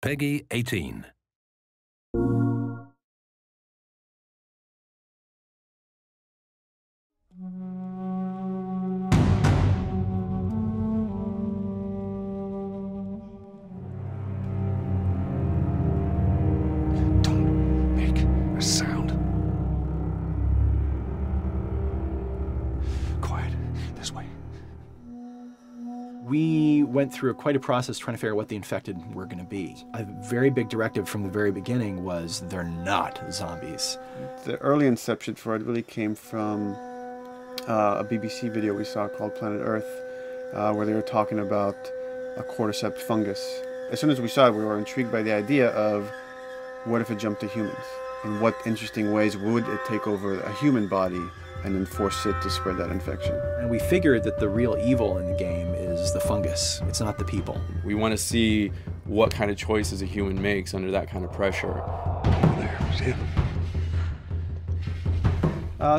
Peggy 18. Don't make a sound. Quiet. This way. We went through quite a process trying to figure out what the infected were going to be. A very big directive from the very beginning was they're not zombies. The early inception for it really came from a BBC video we saw called Planet Earth, where they were talking about a cordyceps fungus. As soon as we saw it, we were intrigued by the idea of what if it jumped to humans? In what interesting ways would it take over a human body and then force it to spread that infection? And we figured that the real evil in the game is the fungus. It's not the people. We want to see what kind of choices a human makes under that kind of pressure. There's him.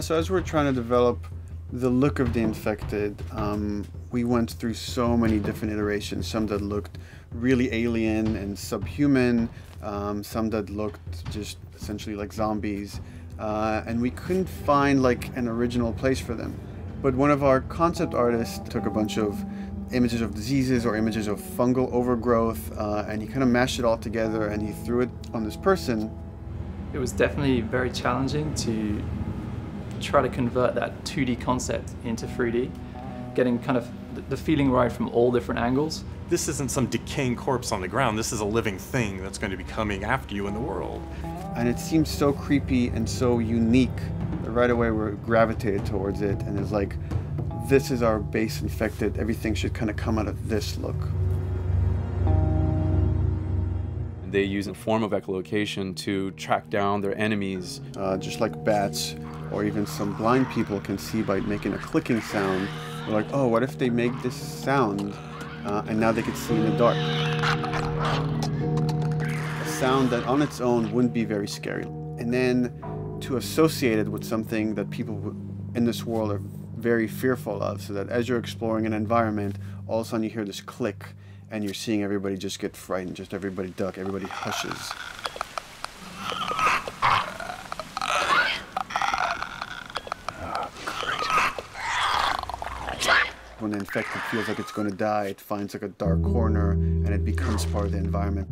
So as we're trying to develop the look of the infected, we went through so many different iterations, some that looked really alien and subhuman, some that looked just essentially like zombies, and we couldn't find like an original place for them. But one of our concept artists took a bunch of images of diseases or images of fungal overgrowth, and he kind of mashed it all together and he threw it on this person. It was definitely very challenging to try to convert that 2D concept into 3D, getting kind of the feeling right from all different angles. This isn't some decaying corpse on the ground. This is a living thing that's going to be coming after you in the world. And it seemed so creepy and so unique that right away we gravitated towards it, and it's like, this is our base infected. Everything should kind of come out of this look. They use a form of echolocation to track down their enemies. Just like bats or even some blind people can see by making a clicking sound. They're like, oh, what if they make this sound and now they could see in the dark? A sound that on its own wouldn't be very scary. And then to associate it with something that people in this world are very fearful of, so that as you're exploring an environment, all of a sudden you hear this click and you're seeing everybody just get frightened, just everybody duck, everybody hushes. When the infected feels like it's going to die, it finds like a dark corner and it becomes part of the environment.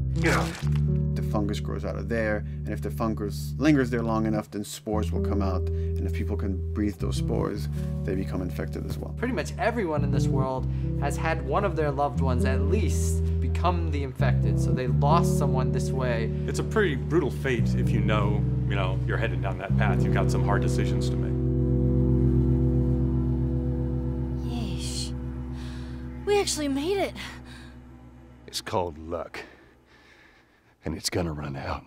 The fungus grows out of there, and if the fungus lingers there long enough, then spores will come out, and if people can breathe those spores, they become infected as well. Pretty much everyone in this world has had one of their loved ones at least become the infected, so they lost someone this way. It's a pretty brutal fate if you know you're headed down that path. You've got some hard decisions to make. Yeesh. We actually made it. It's called luck. And it's gonna run out.